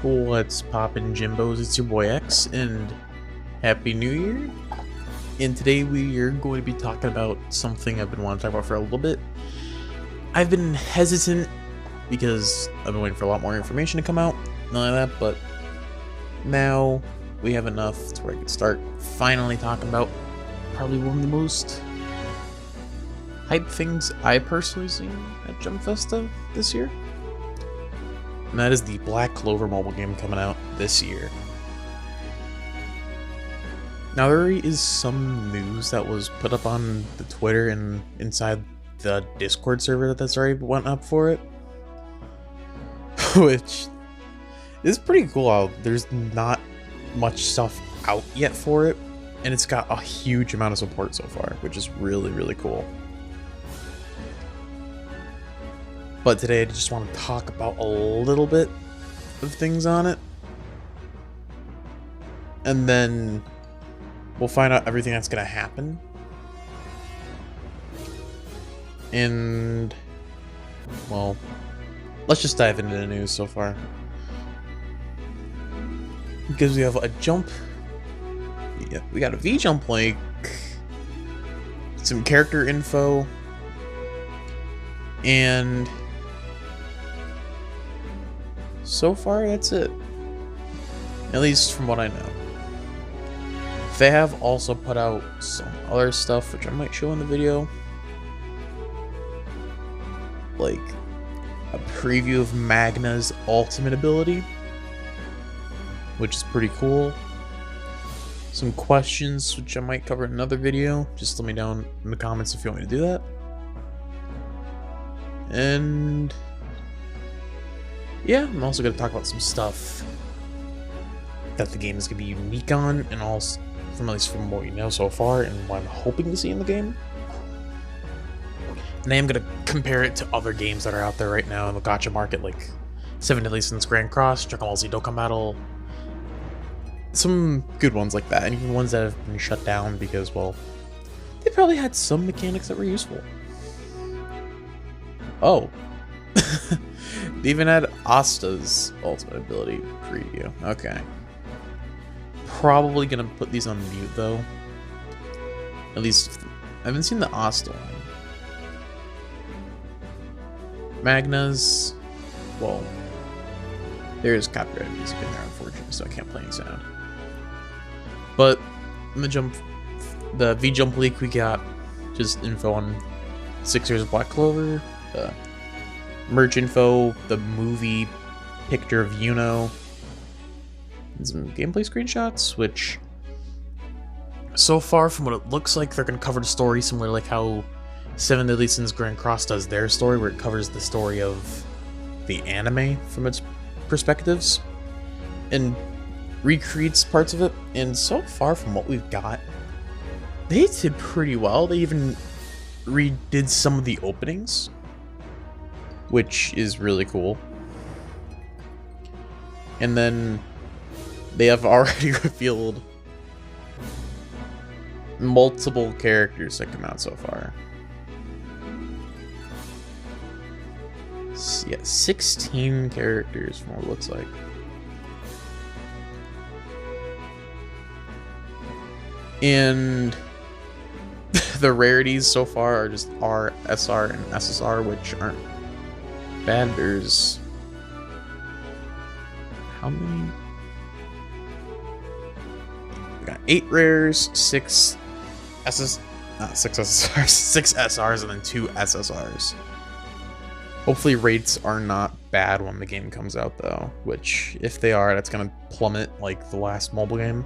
What's poppin', Jimbos? It's your boy X, and Happy New Year! And today we are going to be talking about something I've been wanting to talk about for a little bit. I've been hesitant because I've been waiting for a lot more information to come out, none of that, but now we have enough to where I can start finally talking about probably one of the most hype things I personally seen at Jump Festa this year. And that is the Black Clover mobile game coming out this year. Now there is some news that was put up on the Twitter and inside the Discord server that's already went up for it. Which is pretty cool how there's not much stuff out yet for it. And it's got a huge amount of support so far, which is really, really cool. But today I just want to talk about a little bit of things on it. And then we'll find out everything that's going to happen. And, well, let's just dive into the news so far. Because we have a jump. Yeah, we got a V-jump link. Some character info. And so far, that's it. At least from what I know. They have also put out some other stuff, which I might show in the video. Like a preview of Magna's ultimate ability, which is pretty cool. Some questions, which I might cover in another video. Just let me down in the comments if you want me to do that. And yeah, I'm also going to talk about some stuff that the game is going to be unique on, and also, at least from what we know so far, and what I'm hoping to see in the game. And I am going to compare it to other games that are out there right now in the gacha market, like 7 Deadly Sins Grand Cross, Dragon Ball Z Dokkan Battle. Some good ones like that, and even ones that have been shut down because, well, they probably had some mechanics that were useful. Oh. They even had Asta's ultimate ability preview. Okay. Probably gonna put these on mute though. At least I haven't seen the Asta one. Magna's, well, there's copyright music in there unfortunately, so I can't play any sound. But in the V-Jump leak we got just info on 6 Years of Black Clover, merch info, the movie picture of Yuno, and some gameplay screenshots, which so far from what it looks like they're going to cover the story similar like how 7 Deadly Sins Grand Cross does their story, where it covers the story of the anime from its perspectives and recreates parts of it. And so far from what we've got, they did pretty well. They even redid some of the openings, which is really cool. And then they have already revealed multiple characters that come out so far. Yeah, 16 characters from what it looks like. And the rarities so far are just R, SR, and SSR, which aren't bad. There's how many? We got 8 rares, 6 SSRs, 6 SRs, and then 2 SSRs. Hopefully rates are not bad when the game comes out though, which if they are, that's gonna plummet like the last mobile game.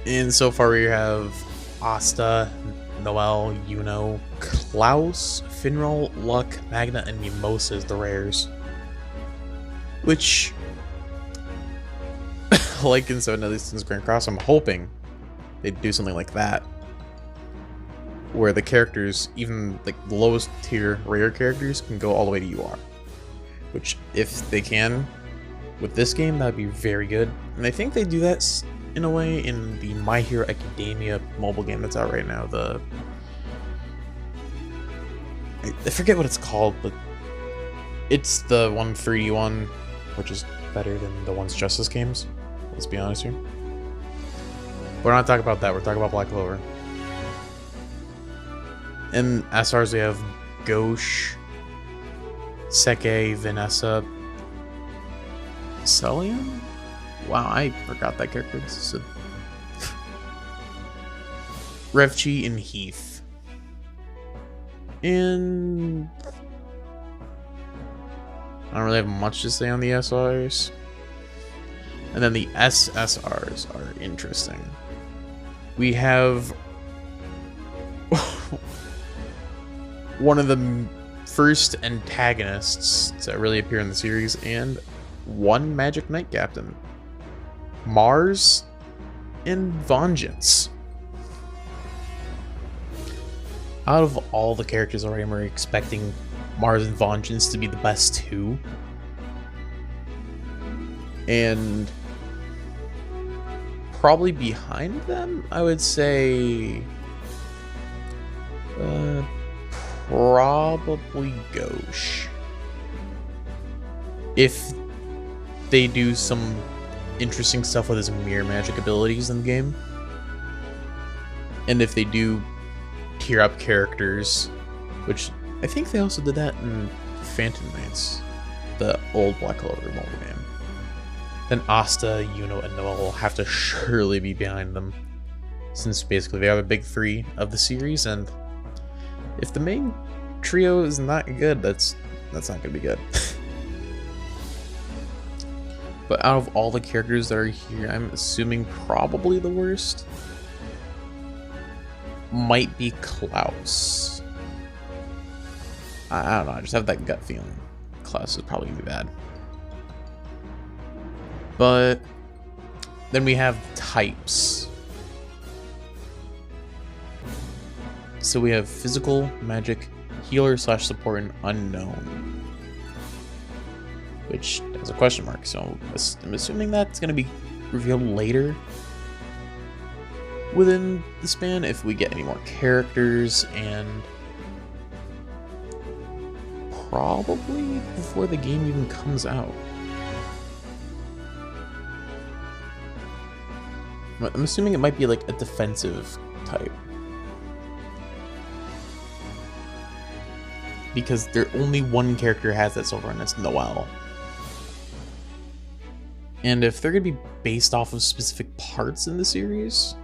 And so far we have Asta, Noel, Yuno, Klaus, Finral, Luck, Magna, and Mimosa as the rares. Which, like in 7 Deadly Sins Grand Cross, I'm hoping they'd do something like that. Where the characters, even like the lowest tier rare characters, can go all the way to UR. Which, if they can, with this game, that'd be very good. And I think they do that in a way in the My Hero Academia mobile game that's out right now. I forget what it's called, but It's the one 3D one, which is better than the one's Justice games. Let's be honest here. We're not talking about that. We're talking about Black Clover. In SRs, we have Gauche, Seke, Vanessa, Celium? Wow, I forgot that character existed. Revchi and Heath. And I don't really have much to say on the SRs. And then the SSRs are interesting. We have one of the first antagonists that really appear in the series, and one Magic Knight Captain. Mars and Vengeance. Out of all the characters already, we're expecting Mars and Vengeance to be the best two. And probably behind them, I would say probably Gauche. If they do some interesting stuff with his mirror magic abilities in the game. And if they do tier up characters, which I think they also did that in Phantom Knights, the old Black Clover mobile game, then Asta, Yuno, and Noel will have to surely be behind them, since basically they are the big three of the series, and if the main trio is not good, that's not going to be good. But out of all the characters that are here, I'm assuming probably the worst might be Klaus. I don't know, I just have that gut feeling. Klaus is probably gonna be bad. But then we have types. So we have physical, magic, healer / support, and unknown. Which has a question mark, so I'm assuming that's going to be revealed later within the span if we get any more characters, and probably before the game even comes out. I'm assuming it might be like a defensive type, because only one character has that so far, and it's Noel. And if they're going to be based off of specific parts in the series,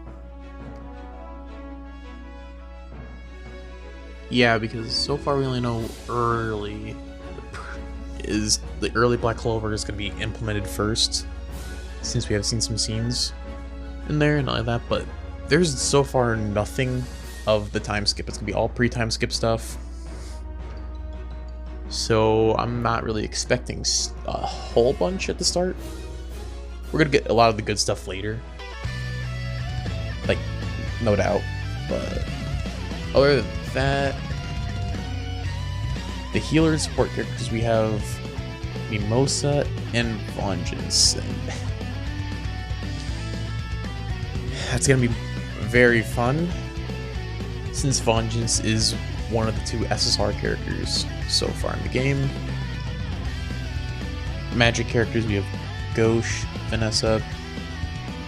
yeah, because so far we only know the early Black Clover is going to be implemented first, since we have seen some scenes in there and all that, but there's so far nothing of the time skip. It's going to be all pre-time skip stuff. So I'm not really expecting a whole bunch at the start. We're gonna get a lot of the good stuff later, like, no doubt, but other than that, the healer and support characters, we have Mimosa and Vengeance, and that's gonna be very fun, since Vengeance is one of the two SSR characters so far in the game. Magic characters, we have Gauche, Vanessa,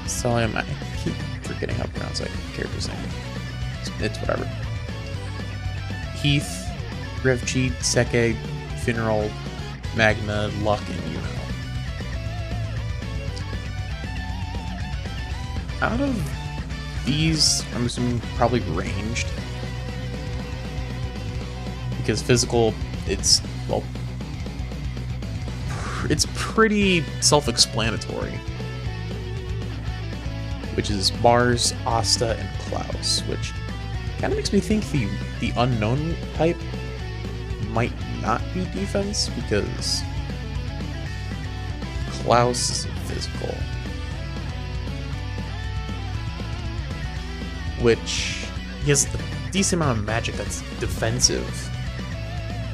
Celium, I keep forgetting how to pronounce that character's name. It's whatever. Heath, Revchi, Seke, Funeral, Magna, Luck, and Yuno. Out of these, I'm assuming probably ranged, because physical, it's pretty self-explanatory, which is Mars, Asta, and Klaus, which kind of makes me think the unknown type might not be defense, because Klaus is physical, which he has a decent amount of magic that's defensive.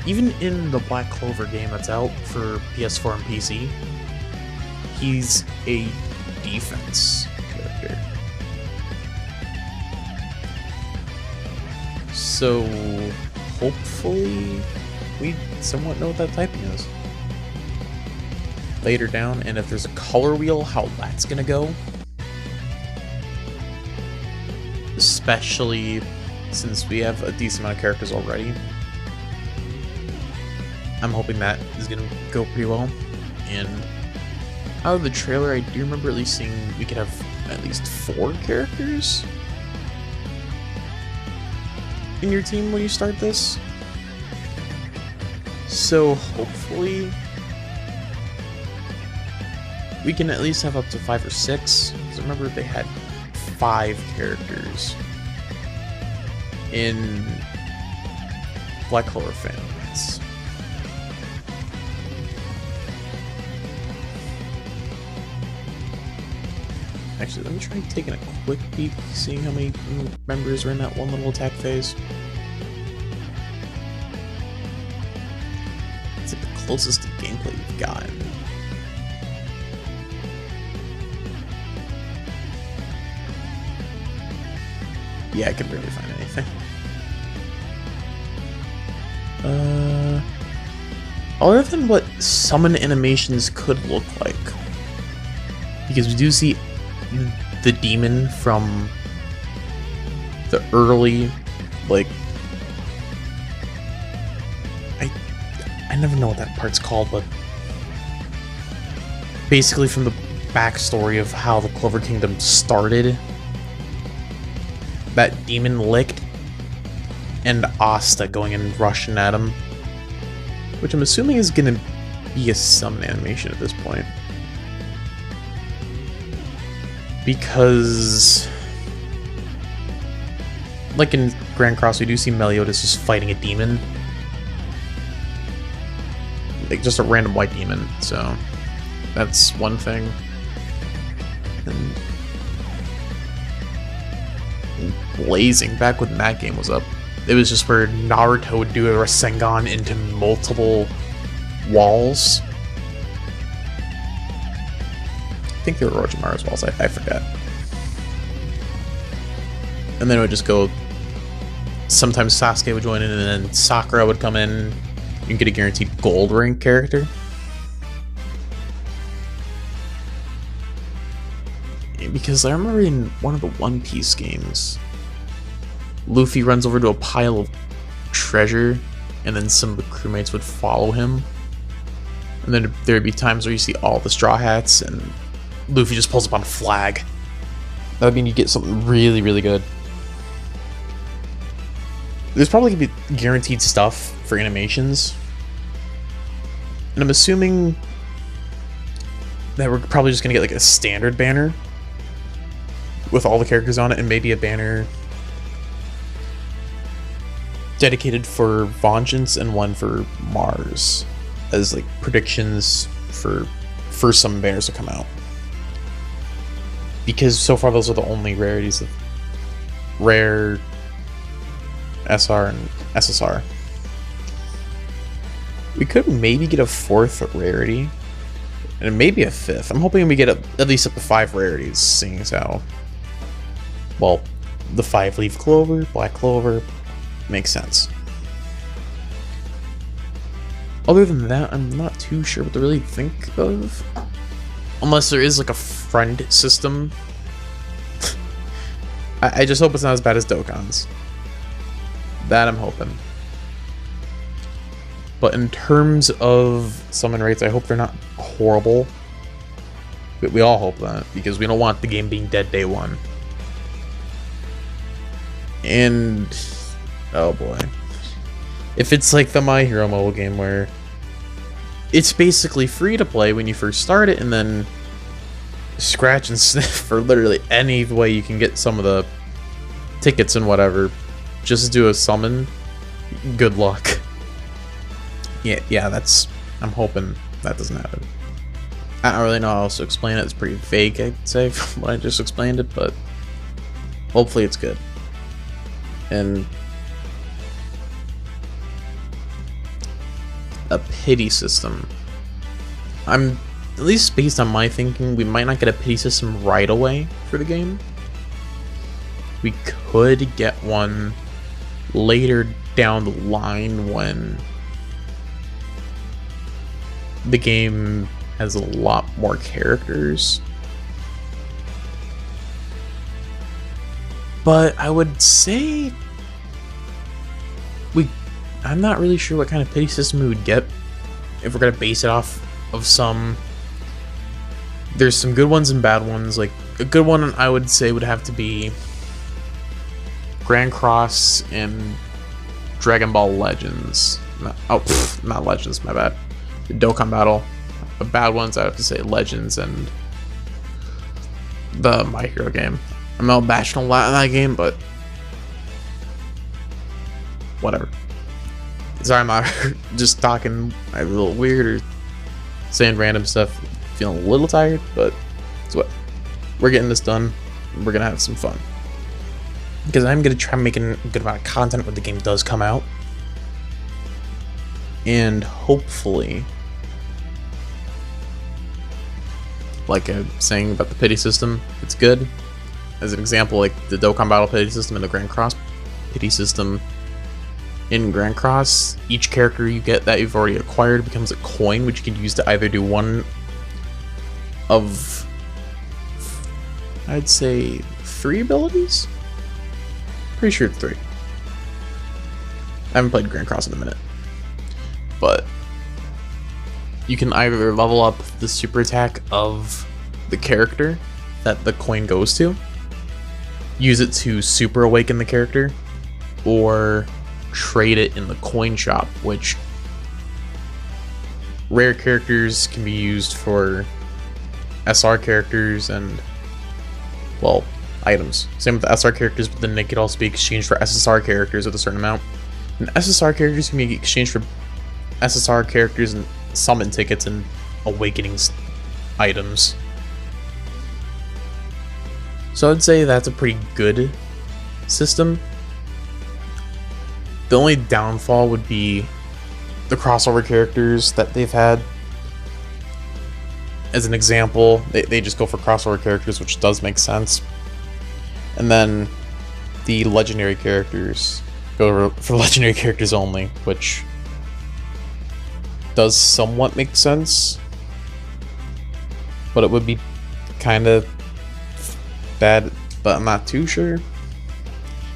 Even in the Black Clover game that's out for PS4 and PC, he's a defense character. So hopefully we somewhat know what that typing is. Later down, and if there's a color wheel, how that's gonna go. Especially since we have a decent amount of characters already. I'm hoping that is gonna go pretty well. And out of the trailer, I do remember at least seeing we could have at least 4 characters in your team when you start this. So hopefully we can at least have up to 5 or 6. Because I remember they had 5 characters in Black Clover fans. Actually, let me try taking a quick peek, seeing how many members are in that one little attack phase. It's like the closest to gameplay we've gotten. Yeah, I can barely find anything. Other than what summon animations could look like. Because we do see the demon from the early, like, I never know what that part's called, but basically from the backstory of how the Clover Kingdom started, that demon licked, and Asta going and rushing at him, which I'm assuming is gonna be a summon animation at this point. Because, like in Grand Cross, we do see Meliodas just fighting a demon. Like, just a random white demon, so that's one thing. And Blazing, back when that game was up, it was just where Naruto would do a Rasengan into multiple walls. I think they were Orochimaru's walls, I forget. And then it would just go, sometimes Sasuke would join in, and then Sakura would come in. You can get a guaranteed gold rank character. Because I remember in one of the One Piece games, Luffy runs over to a pile of treasure, and then some of the crewmates would follow him. And then there would be times where you see all the Straw Hats, and Luffy just pulls up on a flag. That would mean you get something really, really good. There's probably going to be guaranteed stuff for animations. And I'm assuming that we're probably just going to get like a standard banner with all the characters on it, and maybe a banner dedicated for Vengeance and one for Mars as like predictions for first summon banners to come out. Because so far those are the only rarities of Rare, SR, and SSR. We could maybe get a 4th rarity, and maybe a 5th. I'm hoping we get at least up to 5 rarities, seeing as how, well, the 5-leaf clover, Black Clover, makes sense. Other than that, I'm not too sure what to really think of. Unless there is like a friend system. I just hope it's not as bad as Dokkan's. That I'm hoping. But in terms of summon rates, I hope they're not horrible. But we all hope that, because we don't want the game being dead day one. And oh boy. If it's like the My Hero mobile game where it's basically free to play when you first start it, and then scratch and sniff for literally any way you can get some of the tickets and whatever, just do a summon, good luck. Yeah, that's, I'm hoping that doesn't happen. I don't really know how else to explain it. It's pretty vague, I'd say, from what I just explained it, but hopefully it's good. And a pity system. I'm, at least based on my thinking, we might not get a pity system right away for the game. We could get one later down the line when the game has a lot more characters. But I would say I'm not really sure what kind of pity system we would get if we're gonna base it off of some. There's some good ones and bad ones. Like a good one I would say would have to be Grand Cross and Dragon Ball Legends. Not Legends, my bad. The Dokkan Battle. The bad ones I have to say Legends and the My Hero game. I'm not bashing a lot in that game, but whatever. Sorry, I'm not just talking a little weird or saying random stuff. Feeling a little tired, but it's what we're getting this done. We're gonna have some fun because I'm gonna try making a good amount of content when the game does come out, and hopefully, like I'm saying about the pity system, it's good. As an example, like the Dokkan Battle pity system and the Grand Cross pity system. In Grand Cross, each character you get that you've already acquired becomes a coin, which you can use to either do one of, I'd say, 3 abilities? Pretty sure it's 3. I haven't played Grand Cross in a minute. But you can either level up the super attack of the character that the coin goes to, use it to super awaken the character, or trade it in the coin shop, which rare characters can be used for SR characters and, well, items. Same with the SR characters, but then they could also be exchanged for SSR characters with a certain amount. And SSR characters can be exchanged for SSR characters and summon tickets and awakenings items. So I'd say that's a pretty good system. The only downfall would be the crossover characters that they've had. As an example, they just go for crossover characters, which does make sense. And then the legendary characters go for legendary characters only, which does somewhat make sense. But it would be kind of bad, but I'm not too sure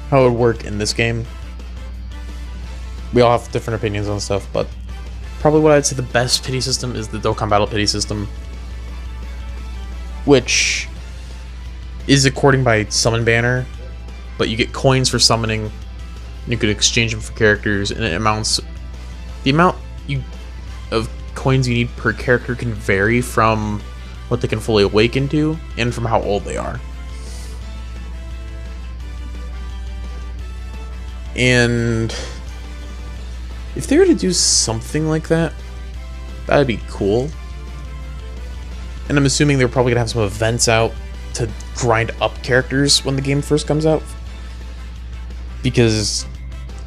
how it would work in this game. We all have different opinions on stuff, but probably what I'd say the best pity system is the Dokkan Battle pity system, which is according by summon banner, but you get coins for summoning. You could exchange them for characters, and it amounts. The amount of coins you need per character can vary from what they can fully awaken to, and from how old they are. And if they were to do something like that, that'd be cool. And I'm assuming they're probably gonna have some events out to grind up characters when the game first comes out. Because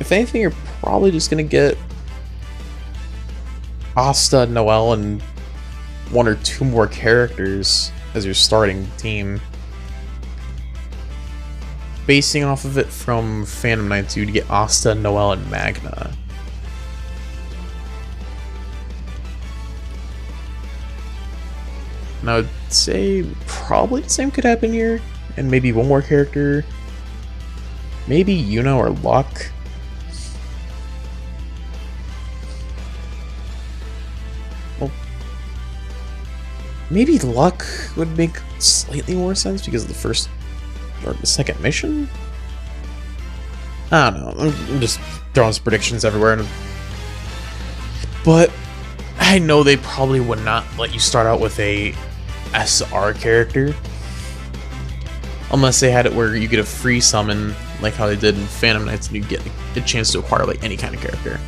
if anything, you're probably just gonna get Asta, Noelle, and 1 or 2 more characters as your starting team. Basing off of it from Phantom Knights, you'd get Asta, Noelle, and Magna. And I would say probably the same could happen here, and maybe 1 more character. Maybe Yuno or Luck. Well, maybe Luck would make slightly more sense because of the first or the second mission? I don't know. I'm just throwing some predictions everywhere. But I know they probably would not let you start out with a SR character. Unless they had it where you get a free summon, like how they did in Phantom Knights, and you get a chance to acquire like any kind of character.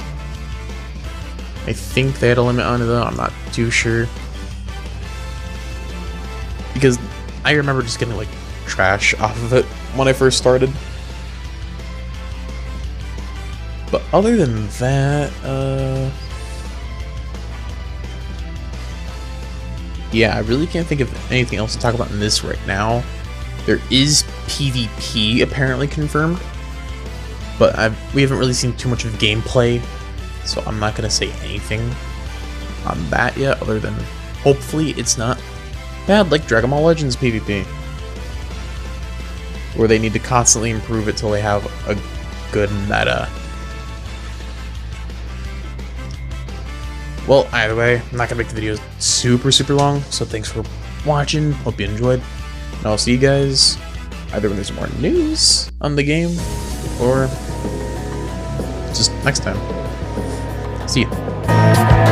I think they had a limit on it though, I'm not too sure. Because I remember just getting like trash off of it when I first started. But other than that, yeah, I really can't think of anything else to talk about in this right now. There is PvP apparently confirmed, but we haven't really seen too much of gameplay, so I'm not going to say anything. on that yet, other than hopefully it's not bad like Dragon Ball Legends PvP, where they need to constantly improve it till they have a good meta. Well, either way, I'm not gonna make the videos super long, so thanks for watching, hope you enjoyed, and I'll see you guys either when there's more news on the game, or just next time. See ya.